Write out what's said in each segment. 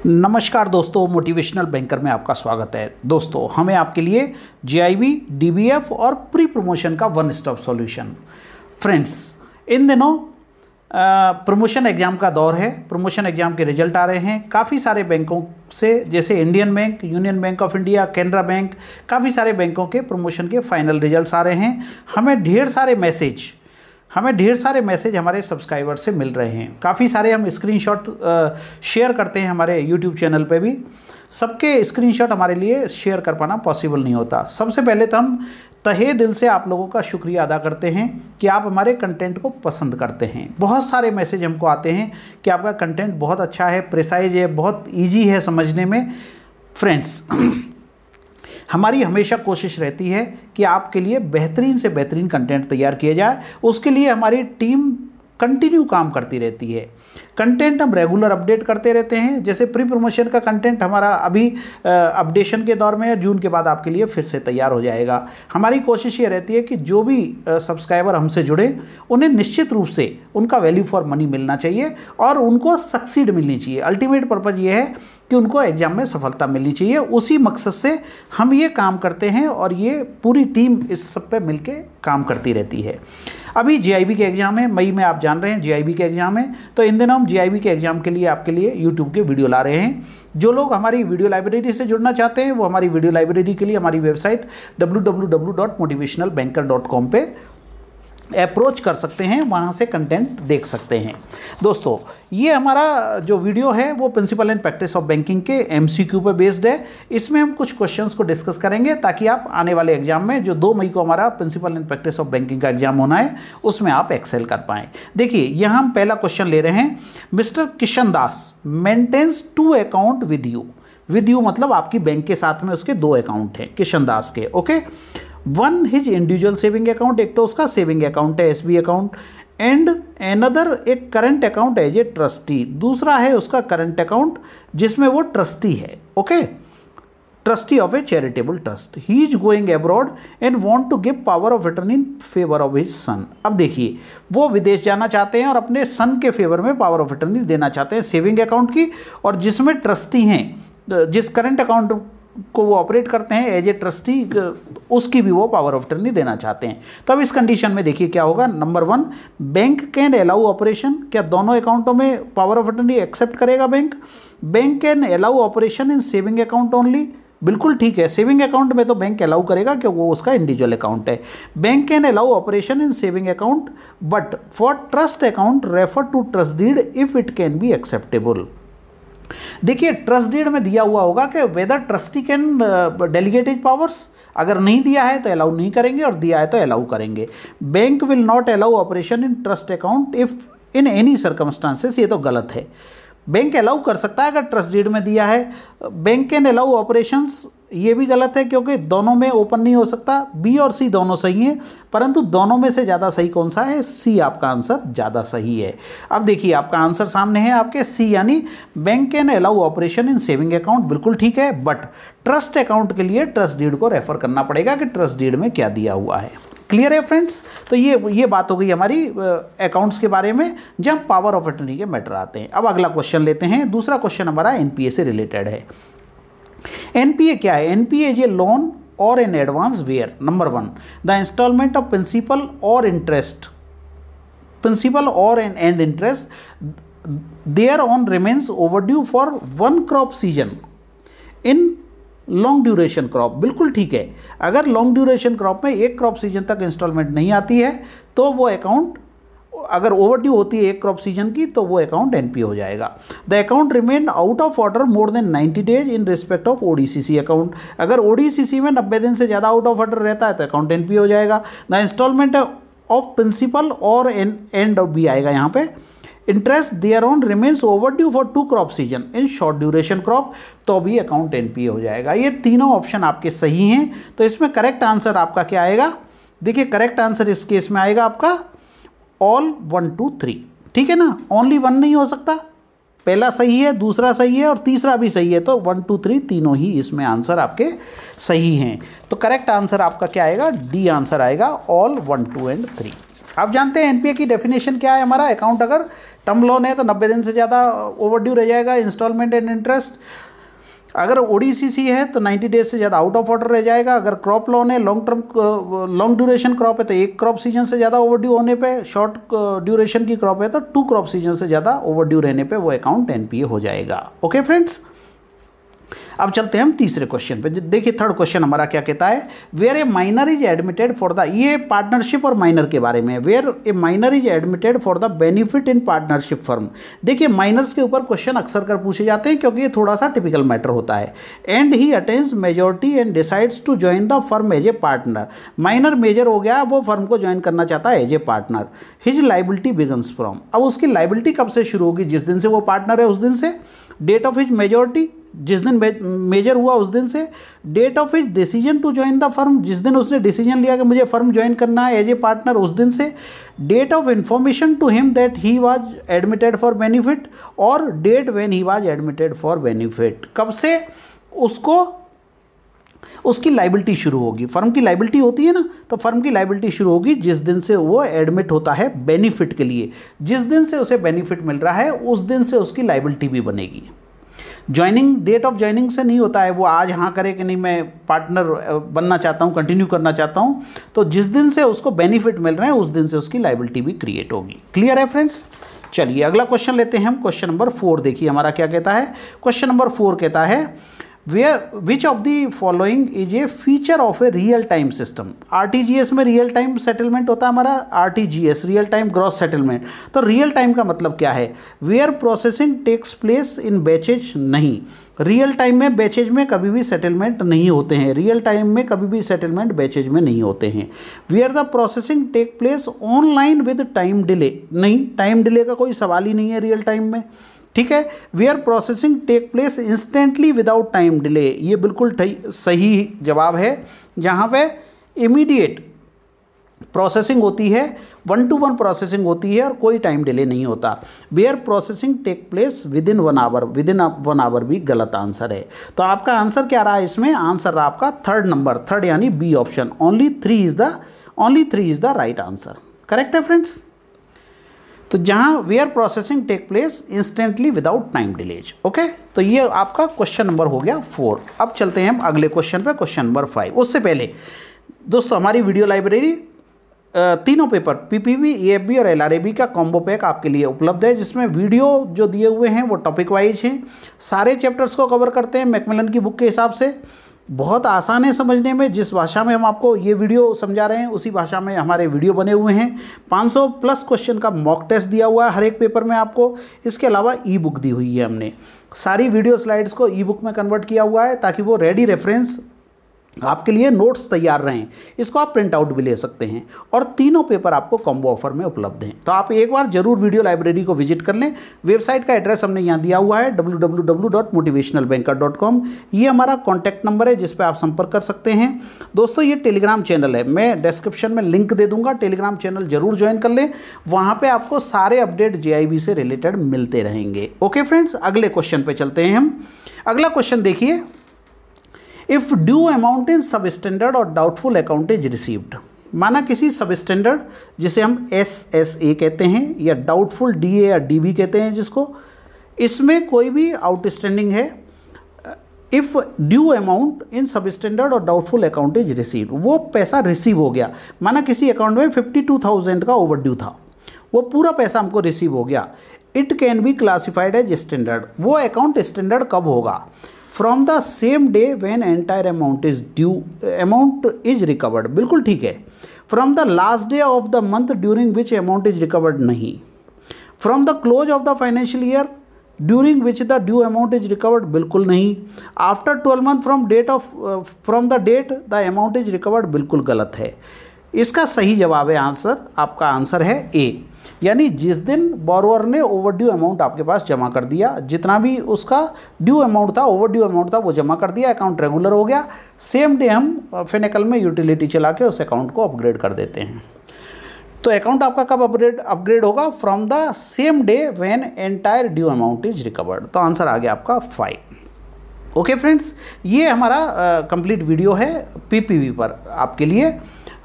नमस्कार दोस्तों, motivational banker में आपका स्वागत है। दोस्तों, हमें आपके लिए जीआईबी, डीबीएफ और प्री प्रमोशन का वन स्टॉप सॉल्यूशन। फ्रेंड्स, इन दिनों प्रमोशन एग्ज़ाम का दौर है। प्रमोशन एग्ज़ाम के रिजल्ट आ रहे हैं काफ़ी सारे बैंकों से, जैसे Indian bank, union bank of India, Canara bank, काफ़ी सारे बैंकों के प्रमोशन के फाइनल रिजल्ट्स आ रहे हैं। हमें ढेर सारे मैसेज हमारे सब्सक्राइबर से मिल रहे हैं। काफ़ी सारे हम स्क्रीनशॉट शेयर करते हैं हमारे यूट्यूब चैनल पे भी। सबके स्क्रीनशॉट हमारे लिए शेयर कर पाना पॉसिबल नहीं होता। सबसे पहले तो हम तहे दिल से आप लोगों का शुक्रिया अदा करते हैं कि आप हमारे कंटेंट को पसंद करते हैं। बहुत सारे मैसेज हमको आते हैं कि आपका कंटेंट बहुत अच्छा है, प्रिसाइज है, बहुत ईजी है समझने में। फ्रेंड्स, हमारी हमेशा कोशिश रहती है कि आपके लिए बेहतरीन से बेहतरीन कंटेंट तैयार किया जाए। उसके लिए हमारी टीम कंटिन्यू काम करती रहती है। कंटेंट हम रेगुलर अपडेट करते रहते हैं। जैसे प्री प्रमोशन का कंटेंट हमारा अभी अपडेशन के दौर में है, जून के बाद आपके लिए फिर से तैयार हो जाएगा। हमारी कोशिश ये रहती है कि जो भी सब्सक्राइबर हमसे जुड़े, उन्हें निश्चित रूप से उनका वैल्यू फॉर मनी मिलना चाहिए और उनको सक्सीड मिलनी चाहिए। अल्टीमेट पर्पज़ ये है कि उनको एग्ज़ाम में सफलता मिलनी चाहिए। उसी मकसद से हम ये काम करते हैं और ये पूरी टीम इस सब पे मिलके काम करती रहती है। अभी जीआईबी के एग्ज़ाम है, मई में आप जान रहे हैं जीआईबी के एग्ज़ाम है, तो इन दिनों हम जीआईबी के एग्ज़ाम के लिए आपके लिए यूट्यूब के वीडियो ला रहे हैं। जो लोग हमारी वीडियो लाइब्रेरी से जुड़ना चाहते हैं वो हमारी वीडियो लाइब्रेरी के लिए हमारी वेबसाइट www.motivationalbanker.com पे अप्रोच कर सकते हैं, वहाँ से कंटेंट देख सकते हैं। दोस्तों, ये हमारा जो वीडियो है वो principle and practice of banking के एमसीक्यू पे बेस्ड है। इसमें हम कुछ क्वेश्चंस को डिस्कस करेंगे ताकि आप आने वाले एग्जाम में, जो 2 मई को हमारा principle and practice of banking का एग्जाम होना है, उसमें आप एक्सेल कर पाएँ। देखिए, यहाँ हम पहला क्वेश्चन ले रहे हैं। Mister Kishan Das maintains 2 account with you मतलब आपकी बैंक के साथ में उसके 2 अकाउंट हैं किशन दास के। Okay, one his individual saving account, एक तो उसका सेविंग अकाउंट है एसबी अकाउंट, एंड अनदर एक current account as a trustee, दूसरा है उसका करंट अकाउंट जिसमें वो ट्रस्टी है। Okay, trustee of a charitable trust. He is going abroad and want to give power of attorney in favour of his son. अब देखिए, वो विदेश जाना चाहते हैं और अपने सन के फेवर में पावर ऑफ अटर्नी देना चाहते हैं सेविंग अकाउंट की, और जिसमें ट्रस्टी हैं, जिस करंट अकाउंट को वो ऑपरेट करते हैं एज ए ट्रस्टी, उसकी भी वो पावर ऑफ अटर्नी देना चाहते हैं। तो अब इस कंडीशन में देखिए क्या होगा। Number 1, bank can allow operation. क्या दोनों अकाउंटों में पावर ऑफ अटर्नी एक्सेप्ट करेगा bank? Bank can allow operation in saving account only. बिल्कुल ठीक है, सेविंग अकाउंट में तो बैंक अलाउ करेगा क्योंकि वो उसका इंडिविजुअल अकाउंट है। Bank can allow operation in saving account but for trust account refer to trust deed if it can be acceptable. देखिए, ट्रस्ट डीड में दिया हुआ होगा कि whether trustee can delegate his powers. अगर नहीं दिया है तो अलाउ नहीं करेंगे और दिया है तो अलाउ करेंगे। Bank will not allow operation in trust account if in any circumstances. ये तो गलत है। बैंक अलाउ कर सकता है अगर ट्रस्ट डीड में दिया है। बैंक कैन अलाउ ऑपरेशंस, ये भी गलत है क्योंकि दोनों में ओपन नहीं हो सकता। बी और सी दोनों सही हैं, परंतु दोनों में से ज़्यादा सही कौन सा है? सी आपका आंसर ज़्यादा सही है। अब देखिए, आपका आंसर सामने है आपके, सी, यानी bank can allow operation in saving account बिल्कुल ठीक है, बट ट्रस्ट अकाउंट के लिए ट्रस्ट डीड को रेफर करना पड़ेगा कि ट्रस्ट डीड में क्या दिया हुआ है। क्लियर है फ्रेंड्स? तो ये बात हो गई हमारी अकाउंट्स के बारे में जब पावर ऑफ अटर्नी के मैटर आते हैं। अब अगला क्वेश्चन लेते हैं। दूसरा क्वेश्चन हमारा एनपीए से रिलेटेड है। एनपीए क्या है? NPA is a loan or an advance where number 1 the installment of principal or interest, principal or and interest thereon remains overdue for 1 crop season in long duration crop. बिल्कुल ठीक है। अगर long duration crop में 1 crop season तक instalment नहीं आती है तो वो अकाउंट, अगर ओवरड्यू होती है 1 क्रॉप सीजन की, तो वो अकाउंट एनपीए हो जाएगा। The account remain out of order more than 90 days in respect of ODCC account. अगर ओडीसीसी में 90 दिन से ज़्यादा आउट ऑफ ऑर्डर रहता है तो अकाउंट एनपीए हो जाएगा। The installment of principal or and of be आएगा यहाँ पे। Interest thereon remains overdue for 2 crop season in short duration crop, तो भी अकाउंट एनपीए हो जाएगा। ये तीनों ऑप्शन आपके सही हैं। तो इसमें करेक्ट आंसर आपका क्या आएगा? देखिए, करेक्ट आंसर इस केस में आएगा आपका ऑल 1, 2, 3। ठीक है ना? ओनली 1 नहीं हो सकता। पहला सही है, दूसरा सही है और तीसरा भी सही है, तो 1, 2, 3 तीनों ही इसमें आंसर आपके सही हैं। तो करेक्ट आंसर आपका क्या आएगा? डी आंसर आएगा, ऑल 1, 2 एंड 3। आप जानते हैं एनपीए की डेफिनेशन क्या है हमारा? अकाउंट अगर टर्म लोन है तो 90 दिन से ज़्यादा ओवरड्यू रह जाएगा इंस्टॉलमेंट एंड इंटरेस्ट। अगर ओडीसीसी है तो 90 डेज से ज़्यादा आउट ऑफ ऑर्डर रह जाएगा। अगर क्रॉप लोन है, लॉन्ग ड्यूरेशन क्रॉप है तो एक क्रॉप सीजन से ज़्यादा ओवरड्यू होने पे, शॉर्ट ड्यूरेशन की क्रॉप है तो 2 क्रॉप सीजन से ज़्यादा ओवरड्यू रहने पे वो अकाउंट एनपीए हो जाएगा। ओके फ्रेंड्स, अब चलते हैं हम तीसरे क्वेश्चन पे। देखिए थर्ड क्वेश्चन हमारा क्या कहता है, where a minor is admitted for the, ये पार्टनरशिप और माइनर के बारे में, where a minor is admitted for the benefit in partnership firm. देखिए माइनर्स के ऊपर क्वेश्चन अक्सर कर पूछे जाते हैं क्योंकि ये थोड़ा सा टिपिकल मैटर होता है। And he attains majority and decides to join the firm as a partner. Minor major हो गया, वो फर्म को ज्वाइन करना चाहता है as a partner. His liability begins from, अब उसकी लाइबिलिटी कब से शुरू होगी, जिस दिन से वो पार्टनर है उस दिन से। डेट ऑफ हिज मेजोरिटी, जिस दिन मेजर हुआ उस दिन से। Date of his decision to join the firm, जिस दिन उसने डिसीजन लिया कि मुझे फर्म ज्वाइन करना है एज ए पार्टनर उस दिन से। Date of information to him that he was admitted for benefit, और date when he was admitted for benefit, कब से उसको उसकी लाइबिलिटी शुरू होगी। फर्म की लाइबिलिटी होती है ना, तो फर्म की लाइबिलिटी शुरू होगी जिस दिन से वो एडमिट होता है बेनिफिट के लिए। जिस दिन से उसे बेनिफिट मिल रहा है उस दिन से उसकी लाइबिलिटी भी बनेगी। ज्वाइनिंग, डेट ऑफ ज्वाइनिंग से नहीं होता है वो आज हाँ करे कि नहीं मैं पार्टनर बनना चाहता हूँ, कंटिन्यू करना चाहता हूँ, तो जिस दिन से उसको बेनिफिट मिल रहे हैं उस दिन से उसकी लाइबिलिटी भी क्रिएट होगी। क्लियर है फ्रेंड्स। चलिए अगला क्वेश्चन लेते हैं हम, क्वेश्चन नंबर 4। देखिए हमारा क्या कहता है, क्वेश्चन नंबर 4 कहता है which of the following is a feature of a real time system. RTGS में रियल टाइम सेटलमेंट होता है हमारा, RTGS real time gross settlement. तो रियल टाइम का मतलब क्या है, where processing takes place in batches. नहीं, रियल टाइम में बैचेज में कभी भी सेटलमेंट नहीं होते हैं, रियल टाइम में कभी भी सेटलमेंट बैचेज में नहीं होते हैं। Where the processing take place online with time delay, नहीं टाइम डिले का कोई सवाल ही नहीं है रियल टाइम में, ठीक है। Where processing take place instantly without time delay, ये बिल्कुल सही जवाब है, जहाँ पे इमीडिएट प्रोसेसिंग होती है, 1-to-1 प्रोसेसिंग होती है और कोई टाइम डिले नहीं होता। Where processing take place within 1 hour, within 1 hour भी गलत आंसर है। तो आपका आंसर क्या रहा है इसमें, आंसर रहा आपका थर्ड नंबर, थर्ड यानी B option, only 3 is the right answer. Correct है फ्रेंड्स। तो जहां where processing take place instantly without time delays. Okay, तो ये आपका क्वेश्चन नंबर हो गया 4। अब चलते हैं हम अगले क्वेश्चन पे, क्वेश्चन नंबर 5। उससे पहले दोस्तों हमारी वीडियो लाइब्रेरी तीनों पेपर पीपीबी, एएफबी और एलआरएबी का कॉम्बो पैक आपके लिए उपलब्ध है, जिसमें वीडियो जो दिए हुए हैं वो टॉपिक वाइज हैं, सारे चैप्टर्स को कवर करते हैं मैकमिलन की बुक के हिसाब से। बहुत आसान है समझने में, जिस भाषा में हम आपको ये वीडियो समझा रहे हैं उसी भाषा में हमारे वीडियो बने हुए हैं। 500 प्लस क्वेश्चन का मॉक टेस्ट दिया हुआ है हर एक पेपर में आपको। इसके अलावा ई बुक दी हुई है, हमने सारी वीडियो स्लाइड्स को ई बुक में कन्वर्ट किया हुआ है ताकि वो रेडी रेफरेंस आपके लिए नोट्स तैयार रहें। इसको आप प्रिंट आउट भी ले सकते हैं और तीनों पेपर आपको कॉम्बो ऑफर में उपलब्ध हैं। तो आप एक बार जरूर वीडियो लाइब्रेरी को विजिट कर लें। वेबसाइट का एड्रेस हमने यहाँ दिया हुआ है www.motivationalbanker.com। ये हमारा कॉन्टैक्ट नंबर है जिस पर आप संपर्क कर सकते हैं। दोस्तों ये टेलीग्राम चैनल है, मैं डिस्क्रिप्शन में लिंक दे दूंगा, टेलीग्राम चैनल जरूर ज्वाइन कर लें, वहाँ पर आपको सारे अपडेट JIB से रिलेटेड मिलते रहेंगे। ओके फ्रेंड्स, अगले क्वेश्चन पर चलते हैं हम। अगला क्वेश्चन देखिए, इफ ड्यू अमाउंट इन सब स्टैंडर्ड और डाउटफुल अकाउंट इज रिसीव्ड। माना किसी सब स्टैंडर्ड जिसे हम SSA कहते हैं या डाउटफुल DA या DB कहते हैं जिसको, इसमें कोई भी आउटस्टैंडिंग है, इफ़ ड्यू अमाउंट इन सब स्टैंडर्ड और डाउटफुल अकाउंट इज रिसीव्ड, वो पैसा रिसीव हो गया। माना किसी अकाउंट में 52,000 का ओवरड्यू था, वो पूरा पैसा हमको रिसीव हो गया। It can be classified as standard. वो अकाउंट स्टैंडर्ड कब होगा, from the same day when entire amount is due, amount is recovered, बिल्कुल ठीक है। From the last day of the month during which amount is recovered, नहीं। From the close of the financial year during which the due amount is recovered, बिल्कुल नहीं। After 12 month from the date the amount is recovered, बिल्कुल गलत है। इसका सही जवाब है आंसर, आपका आंसर है ए, यानी जिस दिन बोरोवर ने ओवरड्यू अमाउंट आपके पास जमा कर दिया, जितना भी उसका ड्यू अमाउंट था, ओवरड्यू अमाउंट था, वो जमा कर दिया, अकाउंट रेगुलर हो गया, सेम डे हम फिनेकल में यूटिलिटी चला के उस अकाउंट को अपग्रेड कर देते हैं। तो अकाउंट आपका कब अपग्रेड होगा, from the same day when entire due amount is recovered. तो आंसर आ गया आपका 5। ओके फ्रेंड्स, ये हमारा कंप्लीट वीडियो है PPB पर आपके लिए।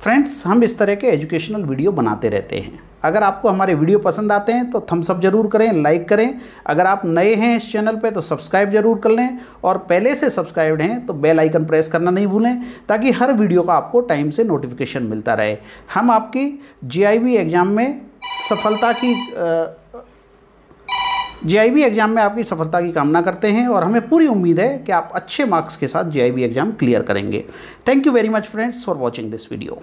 फ्रेंड्स, हम इस तरह के एजुकेशनल वीडियो बनाते रहते हैं। अगर आपको हमारे वीडियो पसंद आते हैं तो थम्स अप जरूर करें, लाइक करें। अगर आप नए हैं इस चैनल पे तो सब्सक्राइब जरूर कर लें, और पहले से सब्सक्राइब्ड हैं तो बेल आइकन प्रेस करना नहीं भूलें, ताकि हर वीडियो का आपको टाइम से नोटिफिकेशन मिलता रहे। हम आपकी GIB एग्ज़ाम में आपकी सफलता की कामना करते हैं, और हमें पूरी उम्मीद है कि आप अच्छे मार्क्स के साथ GIB एग्ज़ाम क्लियर करेंगे। Thank you very much friends for watching this video.